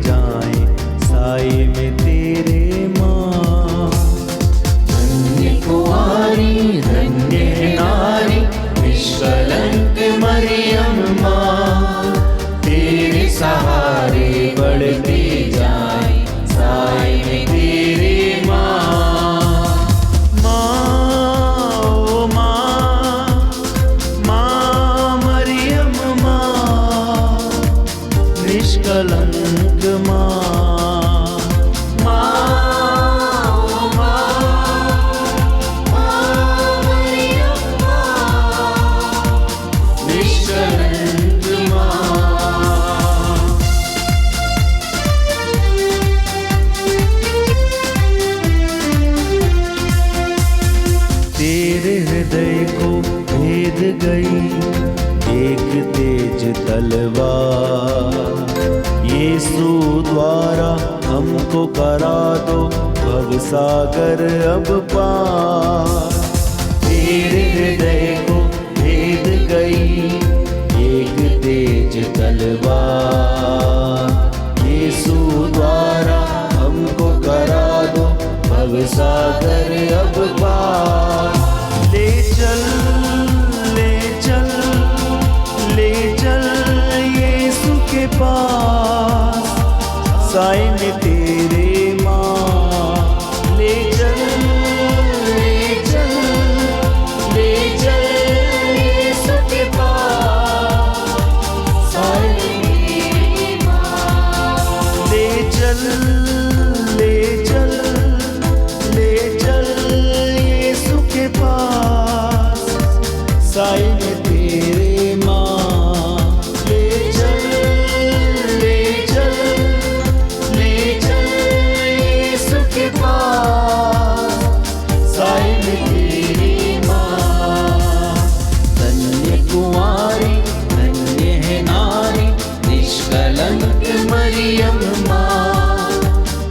जाएं साए में तेरे माँ। धन्य कुंवारी धन्य है नारी निष्कलंक मरियम माँ, तेरे सहारे बढ़ते जाएं साए में तेरे माँ। माँ ओ माँ, माँ मरियम माँ, निष्कलंक माँ। तेरे हृदय को भेद गई एक तेज तलवार, यीशु द्वारा हमको करा दो भवसागर अब पार। तेरे हृदय को भेद गई एक तेज तलवार, यीशु द्वारा हमको करा दो भवसागर अब पार। ले चल ले चल ले चल यीशु के पास, साए में तेरे माँ। ले चल ले चल ले चल यीशु के पास, साए में तेरे माँ। ले चल ले चल ले चल यीशु के पास, साए में तेरे माँ। ले चल ले चल ले चल यीशु के पास, साए में तेरे माँ। धन्य कुंवारी धन्य है नारी निष्कलंक मरियम माँ,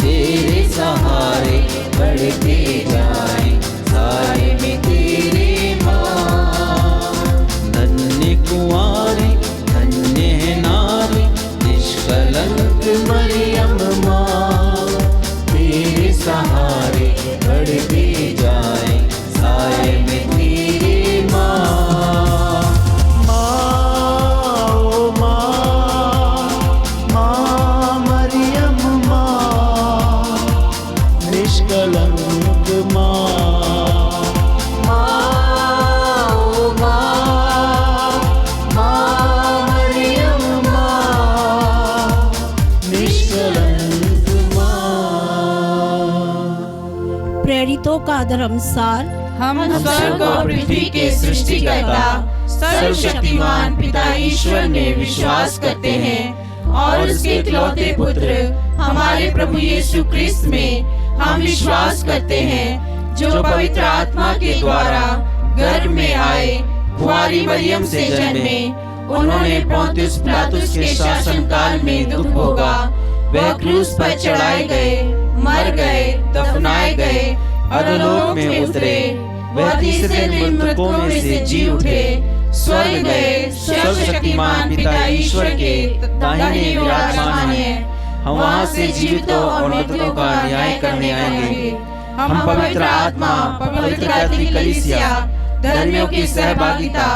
तेरे सहारे बढ़ते जाएं साए में तेरे माँ। धन्य कुंवारी धन्य है नारी निष्कलंक मरियम माँ, तेरे सहारे बढ़ते जाएं साए में तेरे माँ। माँ ओ माँ, माँ मरियम माँ, निष्कलंक माँ। माँ ओ माँ, माँ मरियम माँ, निष्कलंक माँ। प्रेरितों का धर्मसार। हम स्वर्ग और पृथ्वी के सृष्टिकर्ता सर्वशक्तिमान पिता ईश्वर में विश्वास करते हैं और उसके इकलौते पुत्र हमारे प्रभु यीशु क्रिस्त में हम विश्वास करते हैं, जो पवित्र आत्मा के द्वारा गर्भ में आए, कुंवारी मरियम से जन्मे। उन्होंने पोंतियुस पिलातुस के शासनकाल में दुख भोगा, वह क्रूस पर चढ़ाए गए, मर गए, दफनाए गए, अधोलोक में उतरे, वह तीसरे दिन मृतकों में से जी उठे, स्वर्ग गए, सर्वशक्तिमान पिता ईश्वर के दाहिने विराजमान है। हम वहाँ से जीवितों और मृतकों का न्याय करने आएंगे। हम पवित्र आत्मा, पवित्र कैथोलिक कलीसिया, धर्मियों की सहभागिता,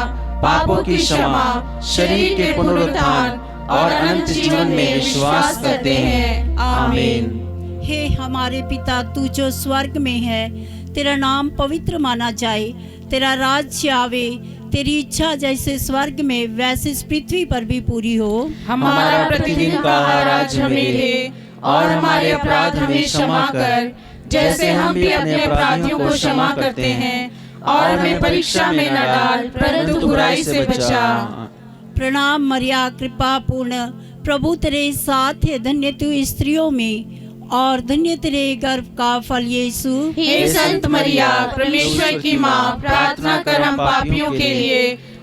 पापों की क्षमा, शरीर के पुनरुत्थान और अनंत जीवन में विश्वास करते हैं। आमीन। हे हमारे पिता, तू जो स्वर्ग में है, तेरा नाम पवित्र माना जाए, तेरा राज्य आवे, तेरी इच्छा जैसे स्वर्ग में वैसे इस पृथ्वी पर भी पूरी हो। हमारा प्रतिदिन का आहार आज हमें दे, और हमारे अपराध हमें क्षमा कर, जैसे हम भी अपने अपराधियों को क्षमा करते हैं, और हमें परीक्षा में न डाल, परंतु बुराई से बचा। प्रणाम मरिया, कृपा पूर्ण, प्रभु तेरे साथ है, धन्य तू स्त्रियों में और धन्य तेरे गर्भ का फल यीशु। हे संत मरिया, परमेश्वर की माँ, प्रार्थना कर हम पापियों के लिए,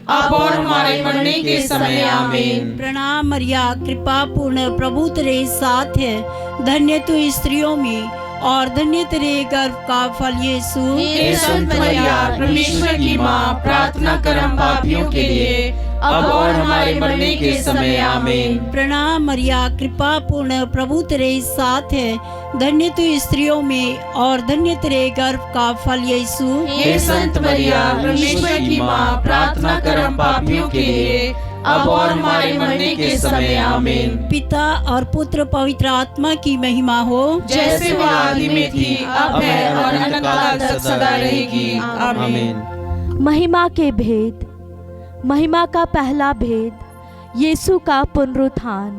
अब और हमारे मरने के समय। आमीन। प्रणाम मरिया, कृपा पूर्ण, प्रभु तेरे साथ है, धन्य तू स्त्रियों में और धन्य तेरे गर्भ का फल यीशु। हे संत मरिया, परमेश्वर की माँ, प्रार्थना कर हम पापियों के लिए, अब और हमारे मरने के समय आमीन। प्रणाम मरिया, कृपा पूर्ण, प्रभु तेरे साथ है। धन्य तू स्त्रियों में और धन्य तेरे गर्भ का फल यीशु। हे संत मरिया, परमेश्वर की माँ, प्रार्थना कर हम पापियों के लिए, अब और हमारे मरने के समय आमीन। पिता और पुत्र पवित्र आत्मा की महिमा हो, जैसे वह आदि में थी, अब है और अनंतकाल तक सदा रहेगी। आमीन। महिमा के भेद। महिमा का पहला भेद, यीशु का पुनरुत्थान।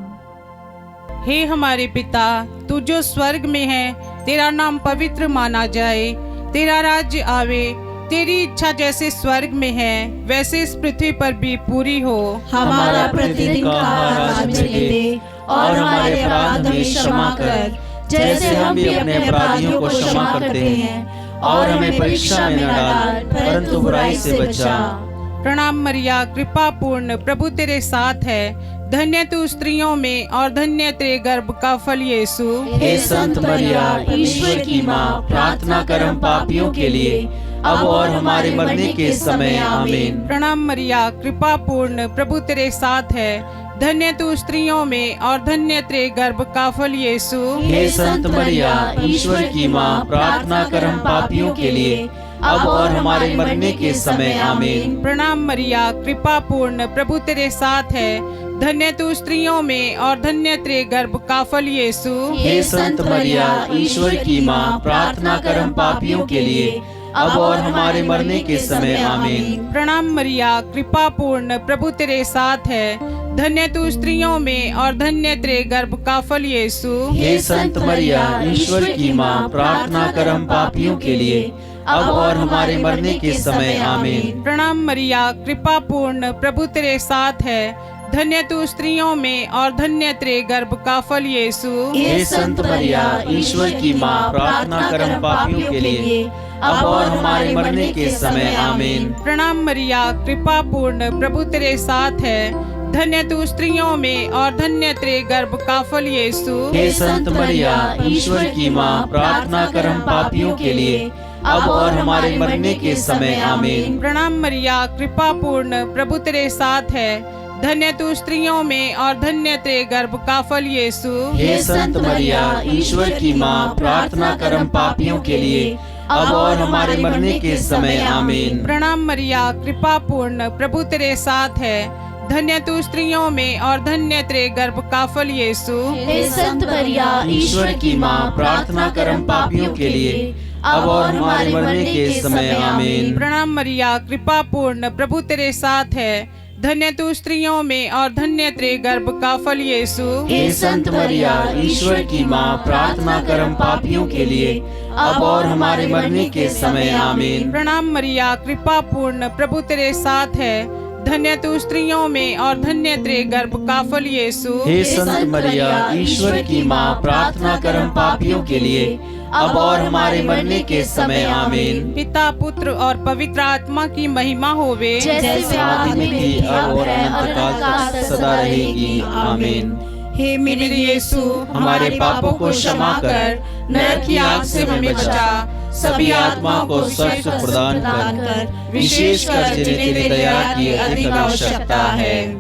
हे हमारे पिता, तू जो स्वर्ग में है, तेरा नाम पवित्र माना जाए, तेरा राज्य आवे, तेरी इच्छा जैसे स्वर्ग में है वैसे इस पृथ्वी पर भी पूरी हो। हमारा प्रतिदिन का आहार आज हमें दे, और हमारे अपराध हमें क्षमा कर, जैसे हम भी अपने अपराधियों को क्षमा करते हैं, और हमें परीक्षा में न डाल, परंतु बुराई से बचा। प्रणाम मरिया, कृपा पूर्ण, प्रभु तेरे साथ है। धन्य तू स्त्रियों में और धन्य तेरे गर्भ का फल यीशु। हे संत मरिया, ईश्वर की माँ, प्रार्थना कर हम पापियों के लिए, अब और हमारे मरने के समय आमीन। प्रणाम मरिया, कृपा पूर्ण, प्रभु तेरे साथ है। धन्य तू स्त्रियों में और धन्य तेरे गर्भ का फल यीशु। हे संत मरिया, ईश्वर की माँ, प्रार्थना कर हम पापियों के लिए, अब और हमारे मरने के समय आमीन। प्रणाम मरिया, कृपा पूर्ण, प्रभु तेरे साथ है। धन्य तू स्त्रियों में और धन्य तेरे गर्भ का फल यीशु। हे संत मरिया, ईश्वर की माँ, प्रार्थना कर हम पापियों के लिए, अब और हमारे मरने के समय आमीन। प्रणाम मरिया, कृपा पूर्ण, प्रभु तेरे साथ है। धन्य तू स्त्रियों में और धन्य तेरे गर्भ का फल यीशु। हे संत मरिया, ईश्वर की माँ, प्रार्थना कर हम पापियों के लिए, अब और हमारे मरने के समय आमीन। प्रणाम मरिया, कृपा पूर्ण, प्रभु तेरे साथ है। धन्य तू स्त्रियों में और धन्य तेरे गर्भ का फल यीशु। हे संत मरिया, ईश्वर की माँ, प्रार्थना कर हम पापियों के लिए, अब और हमारे मरने के समय आमीन। प्रणाम मरिया, कृपा पूर्ण, प्रभु तेरे साथ है। धन्य तू स्त्रियों में और धन्य तेरे गर्भ का फल यीशु। हे संत मरिया, ईश्वर की माँ, प्रार्थना कर हम पापियों के लिए, अब और हमारे मरने के समय आमीन। प्रणाम मरिया, कृपा पूर्ण, प्रभु तेरे साथ है। धन्य तू स्त्रियों में और धन्य तेरे गर्भ का फल यीशु। हे संत मरिया, ईश्वर की माँ, प्रार्थना कर हम पापियों के लिए, अब और हमारे मरने के समय आमीन। प्रणाम मरिया, कृपा पूर्ण, प्रभु तेरे साथ है। धन्य तू स्त्रियों में और धन्य तेरे गर्भ का फल यीशु। हे संत मरिया, ईश्वर की माँ, प्रार्थना कर हम पापियों के लिए, अब और हमारे मरने के समय आमीन। प्रणाम मरिया, कृपा पूर्ण, प्रभु तेरे साथ है। धन्य तू स्त्रियों में और धन्य तेरे गर्भ का फल यीशु। हे संत मरिया, ईश्वर की माँ, प्रार्थना कर हम पापियों के लिए, अब और हमारे मरने के समय आमीन। प्रणाम मरिया, कृपा पूर्ण, प्रभु तेरे साथ है। धन्य तू स्त्रियों में और धन्य तेरे गर्भ का फल यीशु। हे संत मरिया, ईश्वर की माँ, प्रार्थना कर हम पापियों के लिए, अब और हमारे मरने के समय आमीन। पिता, पुत्र और पवित्र आत्मा की महिमा होवे, जैसे आदि में थी, अब और अनंतकाल तक सदा रहेगी। आमीन। हे मेरे यीशु, हमारे पापों को क्षमा कर, नरक की आग से हमें बचा, सभी आत्माओं को स्वर्ग सुख प्रदान कर, विशेषकर जिन्हें तेरी दया की अधिक आवश्यकता है।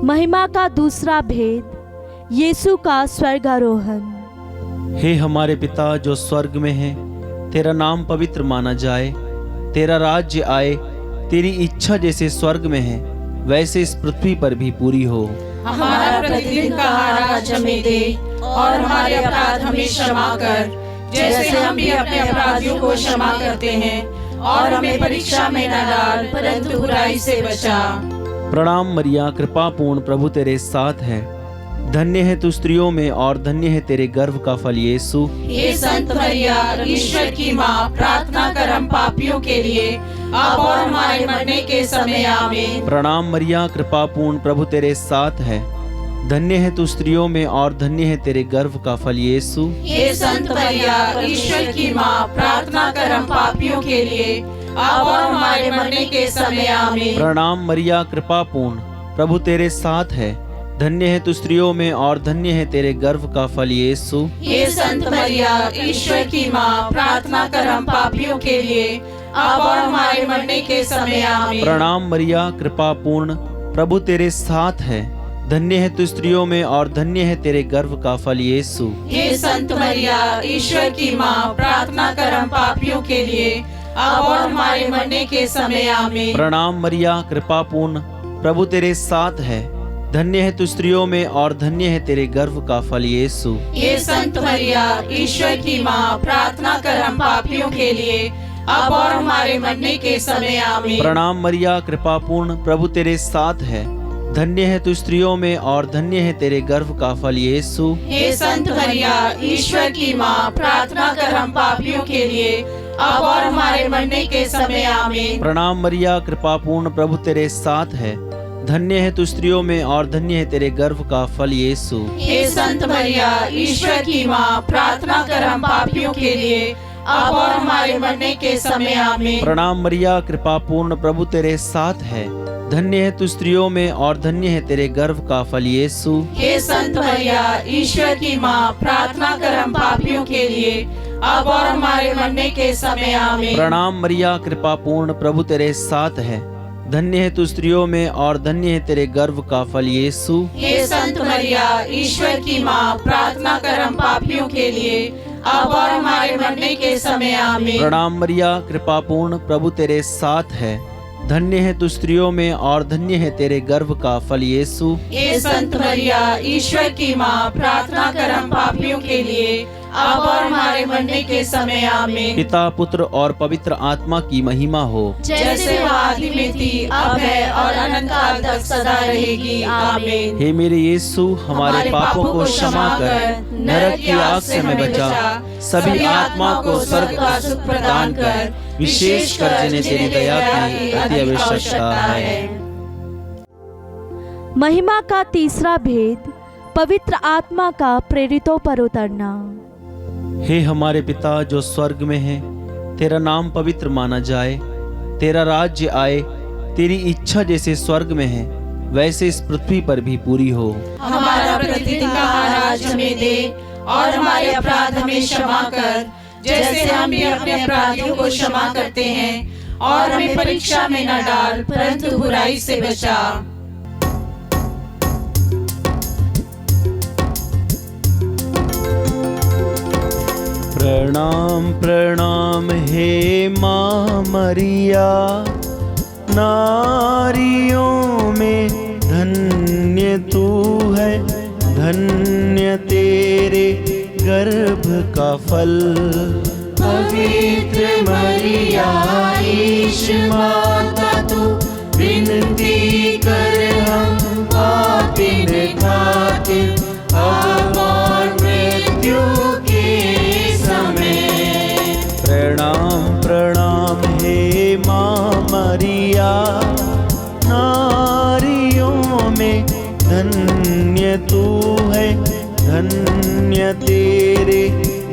महिमा का दूसरा भेद, यीशु का स्वर्गारोहण। हे हमारे पिता जो स्वर्ग में है, तेरा नाम पवित्र माना जाए, तेरा राज्य आए, तेरी इच्छा जैसे स्वर्ग में है वैसे इस पृथ्वी पर भी पूरी हो। हमारा प्रतिदिन का आहार आज हमें दे, और हमारे अपराध हमें क्षमा कर, जैसे हम भी अपने अपराधियों को क्षमा करते हैं, और हमें परीक्षा में न डाल, परंतु बुराई से बचा। प्रणाम मरिया, कृपा पूर्ण, प्रभु तेरे साथ है। धन्य है तू स्त्रियों में और धन्य है तेरे गर्भ का फल यीशु। हे संत मरिया, ईश्वर की माँ, प्रार्थना कर हम पापियों के लिए, अब और हमारे मरने के समय आमीन। प्रणाम मरिया, कृपा पूर्ण, प्रभु तेरे साथ है। धन्य है तू स्त्रियों में और धन्य है तेरे गर्भ का फल यीशु। हे संत मरिया, ईश्वर की माँ, प्रार्थना कर हम पापियों के लिए, अब और हमारे मरने के समय आमीन। प्रणाम मरिया, कृपा पूर्ण, प्रभु तेरे साथ है। धन्य है तू स्त्रियों में और धन्य है तेरे गर्भ का फल यीशु। हे संत मरिया, ईश्वर की माँ, प्रार्थना कर हम पापियों के लिए, अब और हमारे मरने के समय आमीन। प्रणाम मरिया, कृपा पूर्ण, प्रभु तेरे साथ है। धन्य है तू स्त्रियों में और धन्य है तेरे गर्भ का फल यीशु। हे संत मरिया, ईश्वर की माँ, प्रार्थना कर हम पापियों के लिए, अब और हमारे मरने के समय आमीन। प्रणाम मरिया, कृपा पूर्ण, प्रभु तेरे साथ है। धन्य है तू स्त्रियों में और धन्य है तेरे गर्भ का फल यीशु। हे संत मरिया, ईश्वर की माँ, प्रार्थना कर हम पापियों के लिए, अब और हमारे मरने के समय आमीन। प्रणाम मरिया, कृपा पूर्ण, प्रभु तेरे साथ है। धन्य है तू स्त्रियों में और धन्य है तेरे गर्भ का फल यीशु। हे संत मरिया, ईश्वर की माँ, प्रार्थना कर हम पापियों के लिए, अब और हमारे मरने के समय आमीन। प्रणाम मरिया, कृपा पूर्ण, प्रभु तेरे साथ है। धन्य है तू स्त्रियों में और धन्य है तेरे गर्भ का फल यीशु। हे संत मरिया, ईश्वर की माँ, प्रार्थना कर हम पापियों के लिए, अब और हमारे मरने के समय आमीन। प्रणाम मरिया, कृपा पूर्ण, प्रभु तेरे साथ है। धन्य है तू स्त्रियों में और धन्य है तेरे गर्भ का फल यीशु। हे संत मरिया, ईश्वर की माँ, प्रार्थना कर हम पापियों के लिए, अब और हमारे मरने के समय आमीन। प्रणाम मरिया, कृपा पूर्ण, प्रभु तेरे साथ है। धन्य है तू स्त्रियों में और धन्य है तेरे गर्भ का फल यीशु। हे संत मरिया, ईश्वर की माँ, प्रार्थना कर हम पापियों के लिए, अब और हमारे मरने के समय आमीन। प्रणाम मरिया, कृपा पूर्ण, प्रभु तेरे साथ है। धन्य है तू स्त्रियों में और धन्य है तेरे गर्भ का फल यीशु। हे संत मरिया, ईश्वर की माँ, प्रार्थना कर हम पापियों के लिए, अब और हमारे मरने के समय आमीन। पिता, पुत्र और पवित्र आत्मा की महिमा हो, जैसे वो आदि में थी, अब है और अनंत काल तक सदा रहेगी आमीन। हे मेरे यीशु, हमारे पापों को क्षमा कर, नरक की आग से हमें बचा, सभी आत्मा को स्वर्ग का सुख प्रदान कर, विशेषकर जिन्हें तेरी दया की अति आवश्यकता है। महिमा का तीसरा भेद, पवित्र आत्मा का प्रेरितों पर उतरना। हे हमारे पिता जो स्वर्ग में है, तेरा नाम पवित्र माना जाए, तेरा राज्य आए, तेरी इच्छा जैसे स्वर्ग में है वैसे इस पृथ्वी पर भी पूरी हो। हमारा प्रतिदिन का आहार आज हमें दे, और हमारे अपराध हमें क्षमा कर, जैसे हम भी अपने अपराधियों को क्षमा करते हैं, और हमें परीक्षा में न डाल, परंतु बुराई से बचा। प्रणाम प्रणाम हे माँ मरिया, नारियों में धन्य तू है, धन्य तेरे गर्भ का फल। पवित्र मरिया, ईश माता तू, विनती कर हम पापिन खातिर, अब और मृत्यु के समय। प्रणाम प्रणाम हे माँ मरिया, नारियों में धन्य तू है, धन्य तेरे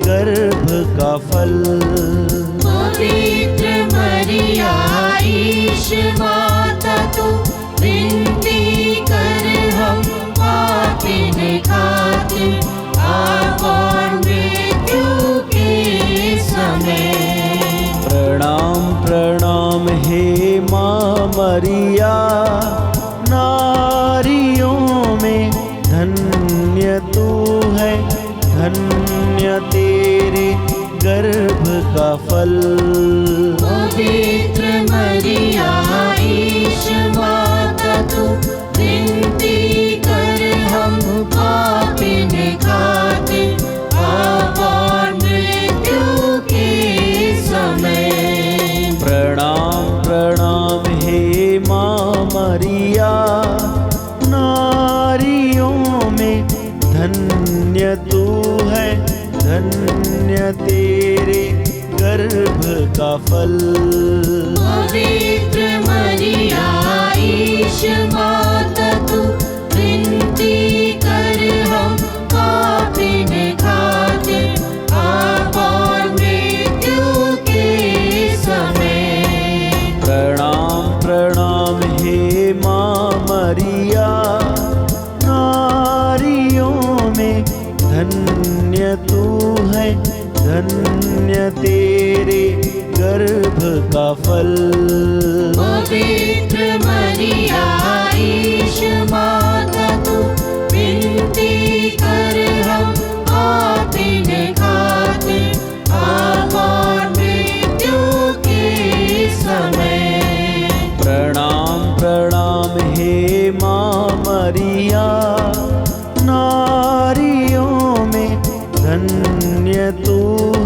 गर्भ का फल। पवित्र मरिया, ईश माता तू, विनती कर हम पापिन खातिर, अब और मृत्यु के समय। प्रणाम प्रणाम हे माँ मरिया, नारियों में धन्य तू है, धन्य तेरे गर्भ का फल। पवित्र मरिया, ईश माता तू, विनती कर हम पापिन खातिर, अब और मृत्यु के समय। प्रणाम प्रणाम हे माँ मरिया, नारियों में धन्य तू है, धन्य तेरे गर्भ का फल। पवित्र मरिया, ईश माता तू, विनती कर हम पापिन खातिर, अब और मृत्यु के समय। प्रणाम प्रणाम हे माँ मरिया, नारियों में धन्य तू है, धन्य तेरे गर्भ का फल। पवित्र मरिया ईश माता तू विनती कर हम पापिन खातिर अब और मृत्यु के समय। प्रणाम प्रणाम हे माँ मरिया, नारियों में धन्य तू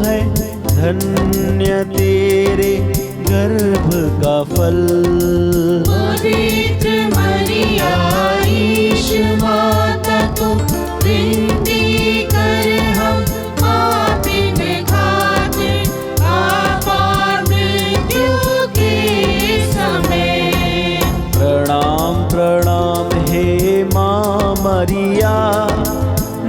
है, धन्य तेरे गर्भ का फल। पवित्र मरिया ईश माता तू विनती कर हम पापिन खातिर अब और मृत्यु के समय। प्रणाम प्रणाम हे माँ मरिया,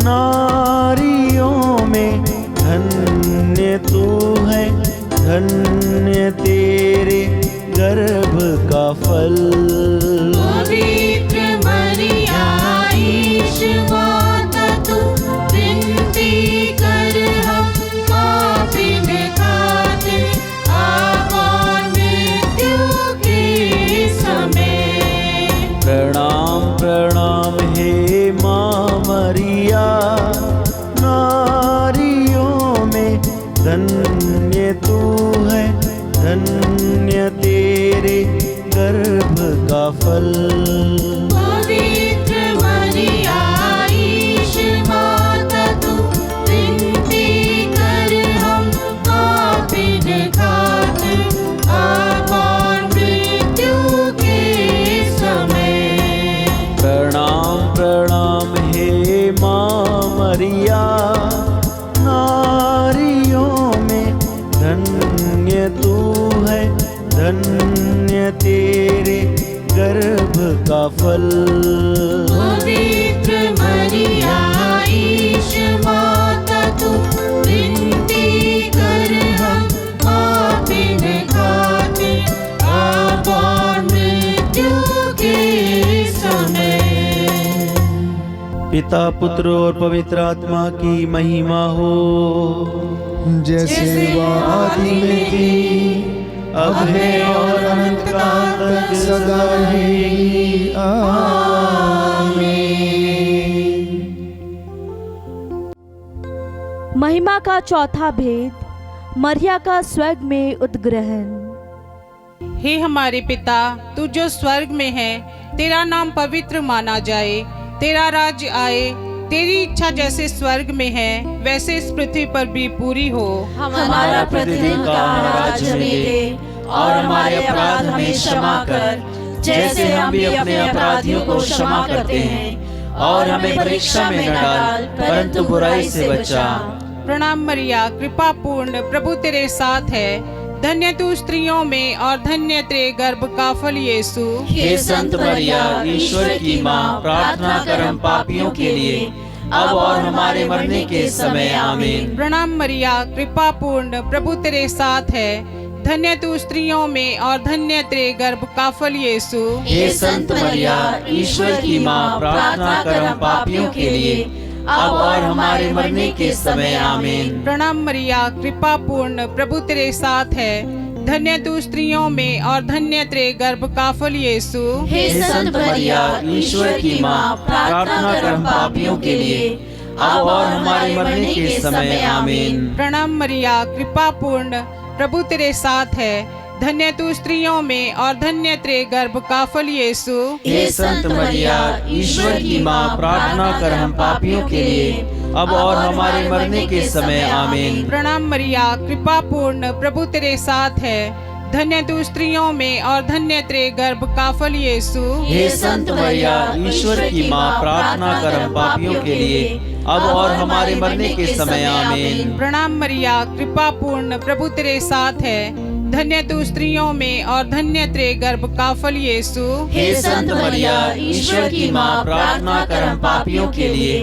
नारियों में धन्य तू है, धन्य तेरे गर्भ का फल। पवित्र मरिया ईश माता तू विनती कर हम पापिन खातिर अब और मृत्यु के समय। प्रणाम प्रणाम हे माँ मरिया, नारियों में धन्य तू है, धन्य तेरे गर्भ का फल। पवित्र मरिया ईश माता तू विनती कर हम पापिन खातिर अब और मृत्यु के समय। प्रणाम प्रणाम हे माँ मरिया, नारियों में धन्य तू है, धन्य तेरे गर्भ का फल। पवित्र मरिया ईश माता तू विनती कर हम पापिन खातिर अब और मृत्यु के समय। पिता पुत्र और पवित्र आत्मा की महिमा हो, जैसे वह आदि में थी, अब है और अनंत काल तक सदा रहेगी। आमीन। महिमा का चौथा भेद, मरिया का स्वर्ग में उद्ग्रहण। हे हमारे पिता, तू जो स्वर्ग में है, तेरा नाम पवित्र माना जाए, तेरा राज्य आए, तेरी इच्छा जैसे स्वर्ग में है वैसे इस पृथ्वी पर भी पूरी हो। हमारा प्रतिदिन का आज हमें दे, और हमारे अपराध हमें क्षमा कर, जैसे हम भी अपने अपराधियों को क्षमा करते हैं, और हमें परीक्षा में न डाल, परंतु बुराई से बचा। प्रणाम मरिया, कृपा पूर्ण, प्रभु तेरे साथ है, धन्य तू स्त्रियों में और धन्य तेरे गर्भ का फल यीशु। हे संत मरिया, ईश्वर की माँ, प्रार्थना कर हम पापियों के लिए, अब और हमारे मरने के समय। आमीन। प्रणाम मरिया, कृपा पूर्ण, प्रभु तेरे साथ है, धन्य तू स्त्रियों में और धन्य तेरे गर्भ का फल यीशु। हे संत मरिया, ईश्वर की माँ, प्रार्थना कर हम पापियों के लिए, अब और हमारे मरने के समय। आमीन। प्रणाम मरिया, कृपा पूर्ण, प्रभु तेरे साथ है, धन्य तू स्त्रियों में और धन्य तेरे गर्भ का फल यीशु। हे संत मरिया, ईश्वर की माँ, प्रार्थना कर हम पापियों के लिए, अब और हमारे मरने के समय। आमीन। प्रणाम मरिया, कृपा पूर्ण, प्रभु तेरे साथ है, धन्य तू स्त्रियों में और धन्य तेरे गर्भ का फल यीशु। हे संत मरिया, ईश्वर की माँ, प्रार्थना कर हम पापियों के लिए, अब और हमारे मरने के समय। आमीन। प्रणाम मरिया, कृपा पूर्ण, प्रभु तेरे साथ है, धन्य तू स्त्रियों में और धन्य तेरे गर्भ का फल यीशु। हे संत मरिया, ईश्वर की माँ, प्रार्थना कर हम पापियों के लिए, अब और हमारे मरने के समय। आमीन। प्रणाम मरिया, कृपा पूर्ण, प्रभु तेरे साथ है, धन्य तू स्त्रियों में और धन्य तेरे गर्भ का फल यीशु। हे संत मरिया, ईश्वर की माँ, प्रार्थना कर हम पापियों के लिए,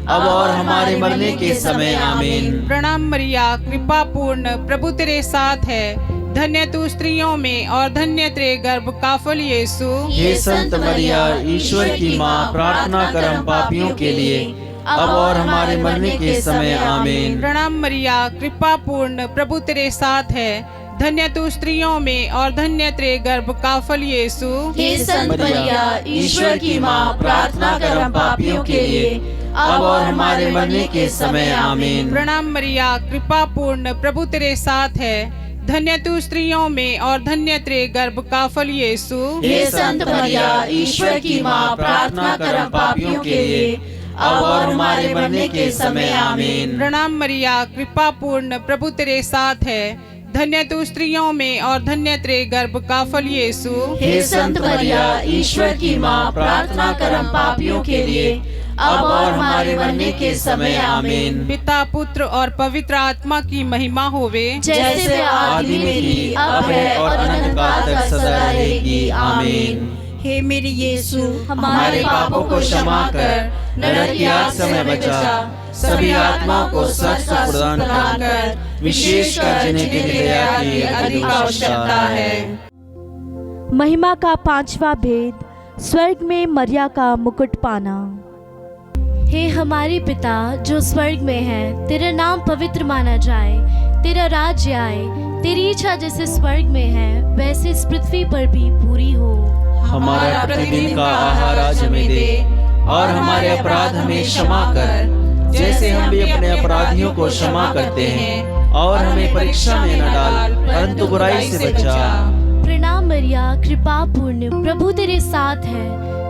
अब और हमारे मरने के समय। आमीन। प्रणाम मरिया, कृपा पूर्ण, प्रभु तेरे साथ है, धन्य तू स्त्रियों में और धन्य तेरे गर्भ का फल यीशु। हे संत मरिया, ईश्वर की माँ, प्रार्थना कर हम पापियों के लिए, अब और हमारे मरने के समय। आमीन। प्रणाम मरिया, कृपा पूर्ण, प्रभु तेरे साथ है, धन्य तू स्त्रियों में और धन्य तेरे गर्भ का फल यीशु। हे संत मरिया, ईश्वर की माँ, प्रार्थना कर हम पापियों के लिए, अब और हमारे मरने के समय। आमीन। प्रणाम मरिया, कृपा पूर्ण, प्रभु तेरे साथ है। धन्य तू स्त्रियों में और धन्य तेरे गर्भ का फल यीशु। हे संत मरिया, ईश्वर की माँ, प्रार्थना कर हम पापियों के लिए, अब और हमारे मरने के समय। आमीन। प्रणाम मरिया, कृपा पूर्ण, प्रभु तेरे साथ है। धन्य तू स्त्रियों में और धन्य तेरे गर्भ का फल यीशु। हे संत मरिया, ईश्वर की माँ, प्रार्थना कर हम पापियों के लिए, अब और हमारे मरने के समय। आमीन। पिता, पुत्र और पवित्र आत्मा की महिमा होवे, जैसे आदि में थी, अब है और अनंत काल तक सदा रहेगी। आमीन। हे मेरे यीशु, हमारे पापों को क्षमा कर, नरक की आग से हमें बचा, सभी आत्माओं को स्वर्ग का सुख प्रदान कर, विशेषकर जिन्हें तेरी दया की अधिक आवश्यकता है। महिमा का पांचवा भेद, स्वर्ग में मरिया का मुकुट पाना। हे हमारे पिता जो स्वर्ग में है, तेरा नाम पवित्र माना जाए, तेरा राज्य आए, तेरी इच्छा जैसे स्वर्ग में है वैसे इस पृथ्वी पर भी पूरी हो। हमारा प्रतिदिन का आहार आज हमें दे, और हमारे अपराध हमें क्षमा कर, जैसे हम भी अपने अपराधियों को क्षमा करते हैं, और हमें परीक्षा में न डाल, परंतु बुराई से बचा। प्रणाम मरिया, कृपा पूर्ण, प्रभु तेरे साथ है।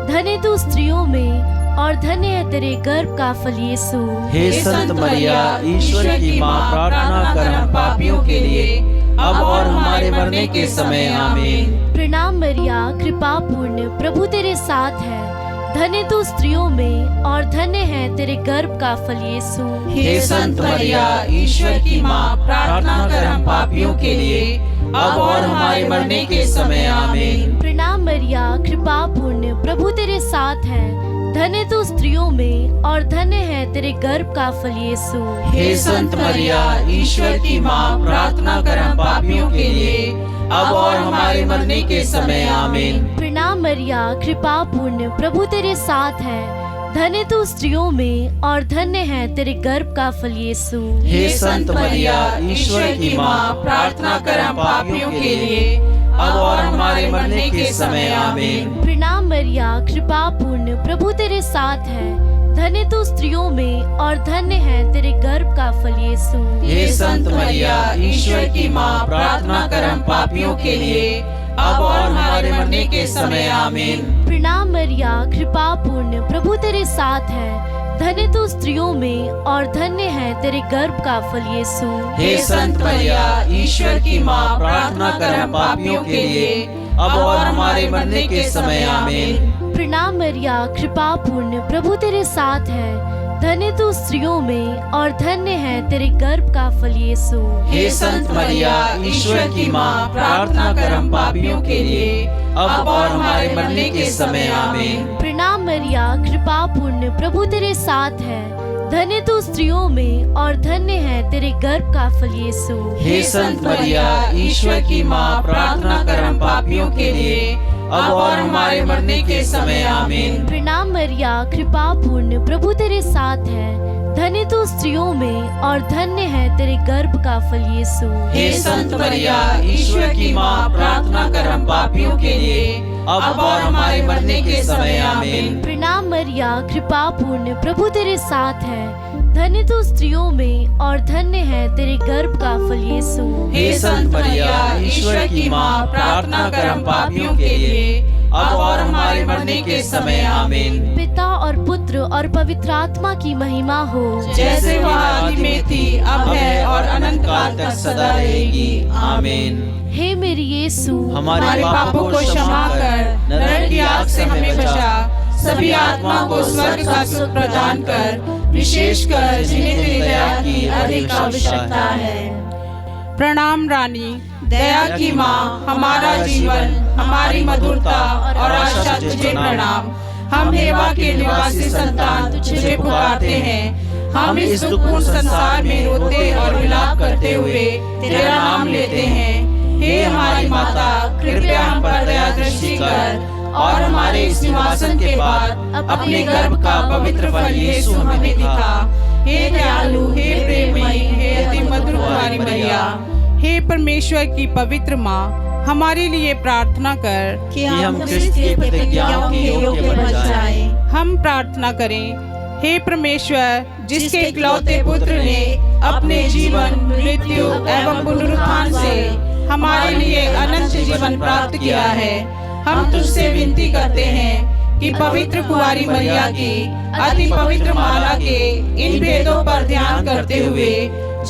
धन्य तू स्त्रियों में और धन्य है तेरे गर्भ का फल यीशु। हे संत मरिया, ईश्वर की माँ, प्रार्थना कर हम पापियों के लिए, अब और हमारे मरने के समय। आमीन। प्रणाम मरिया, कृपा पूर्ण, प्रभु तेरे साथ है। धन्य तू स्त्रियों में और धन्य है तेरे गर्भ का फल यीशु। हे संत मरिया, ईश्वर की माँ, प्रार्थना कर हम पापियों के लिए, अब और हमारे मरने के समय। आमीन। प्रणाम मरिया, कृपा पूर्ण, प्रभु तेरे साथ है। धन्य तू स्त्रियों में और धन्य है तेरे गर्भ का फल यीशु। हे संत मरिया, ईश्वर की माँ, प्रार्थना कर हम पापियों के लिए, अब और हमारे मरने के समय। आमीन। प्रणाम मरिया, कृपा पूर्ण, प्रभु तेरे साथ है। धन्य तू स्त्रियों में और धन्य है तेरे गर्भ का फल यीशु। हे संत मरिया, ईश्वर की माँ, प्रार्थना कर हम पापियों के लिए, अब और हमारे मरने के समय। आमीन। प्रणाम मरिया, कृपा पूर्ण, प्रभु तेरे साथ है। धन्य तू स्त्रियों में और धन्य है तेरे गर्भ का फल यीशु। हे संत मरिया, ईश्वर की माँ, प्रार्थना कर हम पापियों के लिए, अब और हमारे मरने के समय। आमीन। प्रणाम मरिया, कृपा पूर्ण, प्रभु तेरे साथ है। धन्य तू स्त्रियों में और धन्य है तेरे गर्भ का फल यीशु। हे संत मरिया, ईश्वर की माँ, प्रार्थना कर हम पापियों के लिए, अब और हमारे मरने के समय। आमीन। प्रणाम मरिया, कृपा पूर्ण, प्रभु तेरे साथ है। धन्य तू स्त्रियों में और धन्य है तेरे गर्भ का फल यीशु। हे संत मरिया, ईश्वर की माँ, प्रार्थना कर हम पापियों के लिए, अब और हमारे मरने के समय। आमीन। प्रणाम मरिया, कृपा पूर्ण, प्रभु तेरे साथ है। धन्य तू स्त्रियों में और धन्य है तेरे गर्भ का फल यीशु। हे संत मरिया, ईश्वर की माँ, प्रार्थना कर हम पापियों के लिए, अब और हमारे मरने के समय। आमीन। प्रणाम मरिया, कृपा पूर्ण, प्रभु तेरे साथ है। धन्य तू स्त्रियों में और धन्य है तेरे गर्भ का फल यीशु। हे संत मरिया, ईश्वर की माँ, प्रार्थना कर हम पापियों के लिए, अब और हमारे मरने के समय। आमीन। प्रणाम मरिया, कृपा पूर्ण, प्रभु तेरे साथ है। धन्य तू स्त्रियों में और धन्य है तेरे गर्भ का फल यीशु। हे संत मरिया, ईश्वर की माँ, प्रार्थना कर हम पापियों के लिए, अब और हमारे मरने के समय। आमीन। पिता और पुत्र और पवित्र आत्मा की महिमा हो, जैसे वह आदि में थी, अब है और अनंत काल तक सदा रहेगी। आमीन। हे मेरे यीशु, हमारे पापों को क्षमा कर, नरक की आग से हमें बचा, सभी आत्माओं को स्वर्ग का सुख प्रदान कर, विशेषकर जिन्हें तेरी दया की अधिक आवश्यकता है। प्रणाम रानी, दया की माँ, हमारा जीवन, हमारी मधुरता और आशा तुझे प्रणाम। हम हेवा के निवासी संतान तुझे पुकारते हैं। हम इस दुखपूर्ण संसार में रोते और विलाप करते हुए तेरा नाम लेते हैं। हे हमारी माता, कृपया हम पर दया दृष्टि कर और हमारे इस निवासन के बाद अपने गर्भ का पवित्र फल यीशु हमें दिखा। हे दयालु, हे प्रेममयी, हे अति मधुर कुमारी मरिया, हे परमेश्वर की पवित्र माँ, हमारे लिए प्रार्थना कर कि हम क्रिस्त की प्रतिज्ञाओं के योग्य बन जाएं। हम प्रार्थना करें। हे परमेश्वर, जिसके इकलौते पुत्र ने अपने जीवन, मृत्यु एवं पुनरुत्थान से हमारे लिए अनंत जीवन प्राप्त किया है, हम तुझसे विनती करते हैं कि पवित्र कुंवारी मरिया की अति पवित्र माला के इन भेदों पर ध्यान करते हुए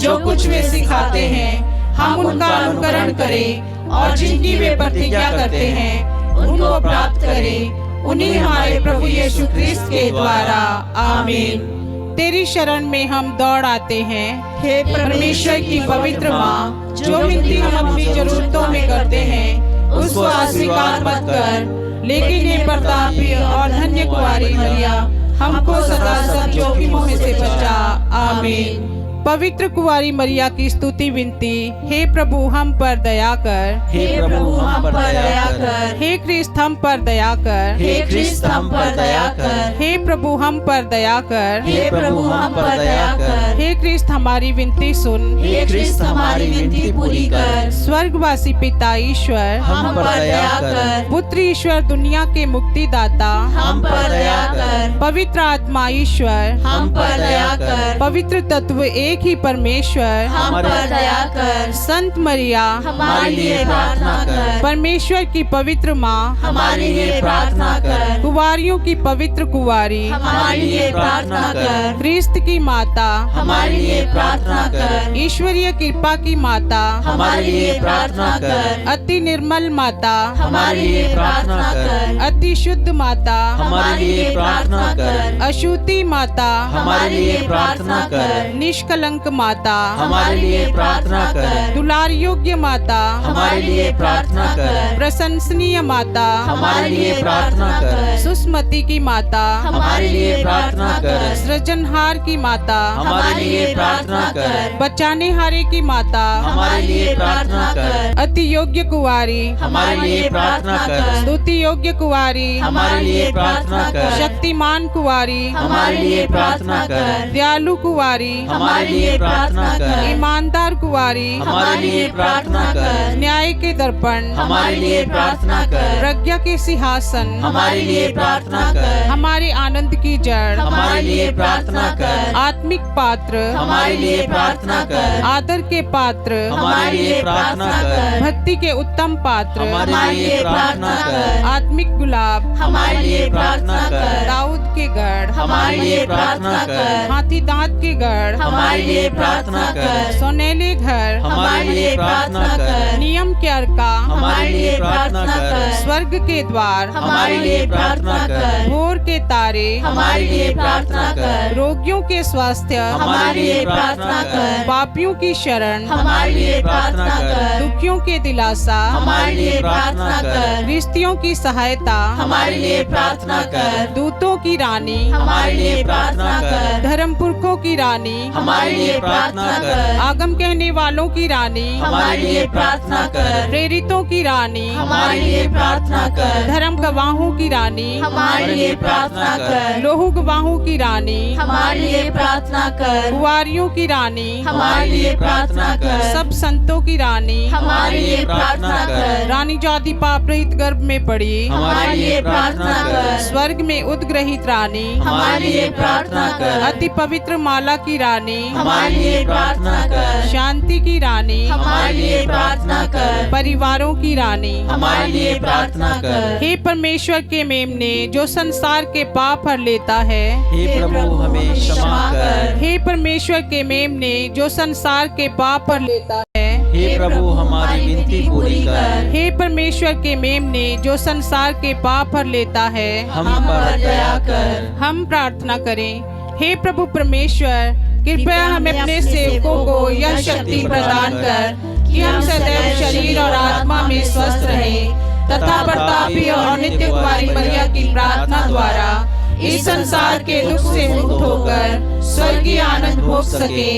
जो कुछ वे सिखाते हैं, हम उनका अनुकरण करें और जिनकी वे प्रतिज्ञा करते हैं उनको प्राप्त करें। उन्हीं हमारे प्रभु यीशु क्रिस्त के द्वारा, आमीन। तेरी शरण में हम दौड़ आते हैं। हे परमेश्वर की पवित्र माँ, जो विनती हम अपनी जरूरतों में करते हैं उसको अस्वीकार मत कर, लेकिन ये प्रतापी और धन्य कुंवारी मरिया, हमको सदा सब जोखिमों में से बचा। आमीन। पवित्र कुंवारी मरिया की स्तुति विनती। हे प्रभु, हम पर दया कर। हे प्रभु, हम पर दया कर। हे क्रिस्त, हम पर दया कर। हे क्रिस्त, हम पर दया कर। हे प्रभु, हम पर दया कर। हे प्रभु, हम पर दया कर। हे क्रिस्त, हमारी विनती सुन। हे क्रिस्त, हमारी विनती पूरी कर। स्वर्गवासी पिता ईश्वर, हम पर दया कर। पुत्र ईश्वर, दुनिया के मुक्तिदाता, हम पर दया कर। पवित्र आत्मा ईश्वर, हम पर दया कर। पवित्र तत्व एक ही परमेश्वर, हम पर दया कर। संत मरिया, हमारे लिए प्रार्थना कर। परमेश्वर की पवित्र माँ, हमारे लिए प्रार्थना कर। कुंवारियों की पवित्र कुंवारी, हमारे लिए प्रार्थना कर। क्रिस्त की माता, हमारे लिए प्रार्थना कर। ईश्वरीय कृपा की माता, हमारे लिए प्रार्थना कर। अति निर्मल माता, हमारे लिए प्रार्थना कर। अति शुद्ध माता, हमारे लिए प्रार्थना कर। अशुद्धि माता, हमारे लिए प्रार्थना कर। निष्कलंक माता, हमारे लिए प्रार्थना कर। दुलार योग्य माता, हमारे लिए प्रार्थना कर। प्रशंसनीय माता, हमारे लिए प्रार्थना कर। सुस्मति की माता, हमारे लिए प्रार्थना कर। सृजनहार की माता, हमारे लिए प्रार्थना कर। बचाने हारे की माता, हमारे लिए प्रार्थना कर। अति योग्य कुंवारी, हमारे लिए प्रार्थना कर। स्तुति योग्य कुंवारी, हमारे लिए प्रार्थना कर। शक्तिमान कुंवारी, हमारे लिए प्रार्थना कर। दयालु कुंवारी, हमारे लिए प्रार्थना कर। ईमानदार कुंवारी, हमारे लिए प्रार्थना कर। न्याय के दर्पण, हमारे लिए प्रार्थना कर। प्रज्ञा के सिंहासन, हमारे लिए प्रार्थना कर। हमारे आनंद की जड़, हमारे लिए प्रार्थना कर। आत्मिक पात्र, हमारे लिए प्रार्थना कर। आदर के पात्र, हमारे लिए प्रार्थना कर। भक्ति के उत्तम पात्र, हमारे लिए प्रार्थना कर। आत्मिक गुलाब, हमारे लिए प्रार्थना कर। दाऊद के गढ़, हमारे लिए प्रार्थना कर। हाथी दांत के गढ़, हमारे लिए प्रार्थना कर। सोनेले घर, हमारे लिए प्रार्थना कर। नियम के अर्का, हमारे लिए प्रार्थना कर। स्वर्ग के द्वार, हमारे लिए प्रार्थना कर। भोर के तारे, हमारे लिए प्रार्थना कर। रोगियों के स्वास्थ्य, हमारे लिए प्रार्थना कर। पापियों की शरण, हमारे लिए प्रार्थना कर। दुखियों के दिलासा, हमारे लिए प्रार्थना कर। रिश्तियों की सहायता, हमारे लिए प्रार्थना कर। दूतों की रानी, हमारे लिए प्रार्थना कर। धर्म पुरखों की रानी, हमारे लिए प्रार्थना कर। आगम कहने वालों की रानी, हमारे लिए प्रार्थना कर। प्रेरितों की रानी, हमारे लिए प्रार्थना कर। धर्म गवाहों की रानी, हमारे लिए प्रार्थना कर। लोहू गवाहों की रानी, हमारे लिए प्रार्थना कर। कुंवारियों की रानी, हमारे लिए प्रार्थना कर। सब संतों की रानी, हमारे लिए प्रार्थना कर। रानी जाति पाप रहित गर्भ में पड़ी, हमारे लिए प्रार्थना कर। स्वर्ग में उद्ग्रहित रानी, हमारे लिए प्रार्थना कर। अति पवित्र माला की रानी, हमारे लिए प्रार्थना कर। शांति की रानी, हमारे लिए प्रार्थना कर। परिवारों की रानी, हमारे लिए प्रार्थना कर। हे परमेश्वर के मेमने, जो संसार के पाप हर लेता है, हे प्रभु, हमें क्षमा कर। हे परमेश्वर के मेमने, जो संसार के पाप हर लेता है, हे प्रभु, हमारी विनती पूरी कर। हे परमेश्वर के मेमने, जो संसार के पाप हर लेता है, हम पर दया कर। हम प्रार्थना करें। हे प्रभु परमेश्वर, कृपया हमें अपने सेवकों को यह शक्ति प्रदान कर कि हम सदैव शरीर और आत्मा में स्वस्थ रहें तथा प्रतापी और नित्य कुंवारी मरिया की प्रार्थना द्वारा इस संसार के दुख से मुक्त होकर स्वर्गीय आनंद भोग सके,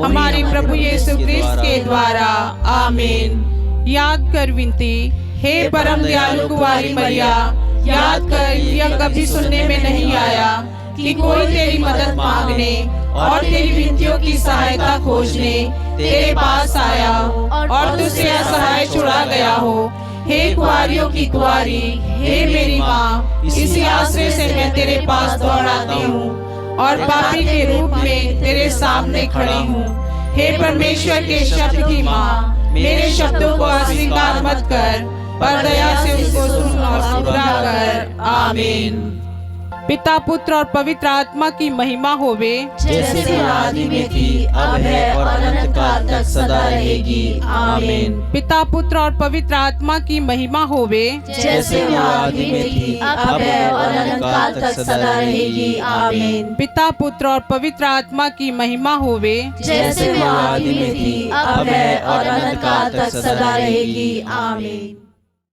हमारे प्रभु यीशु क्रिस्त के द्वारा, आमीन। याद कर विनती। हे परम दयालु कुंवारी मरिया, याद कर, यह कभी सुनने में नहीं आया कि कोई तेरी मदद मांगने और तेरी विनतियों की सहायता खोजने तेरे पास आया और तुझसे असहाय छुड़ा गया हो। हे कुंवारियों की कुंवारी, हे मेरी माँ, इसी आश्रय से मैं तेरे पास दौड़ आती हूँ और पापी के रूप में तेरे सामने खड़ी हूँ। हे परमेश्वर के शब्द की माँ, मेरे शब्दों को अस्वीकार मत कर, पर दया से उसको सुन और पूरा कर। आमीन। पिता, पुत्र और पवित्र आत्मा की महिमा होवे, जैसे आदि में थी, अब है और अनंत काल तक सदा रहेगी। आमीन। पिता, पुत्र और पवित्र आत्मा की महिमा होवे, जैसे आदि में थी, अब है और अनंत काल तक सदा रहेगी। आमीन। पिता, पुत्र और पवित्र आत्मा की महिमा होवे, जैसे आदि में थी, अब है और अनंत काल तक सदा रहेगी। आमीन।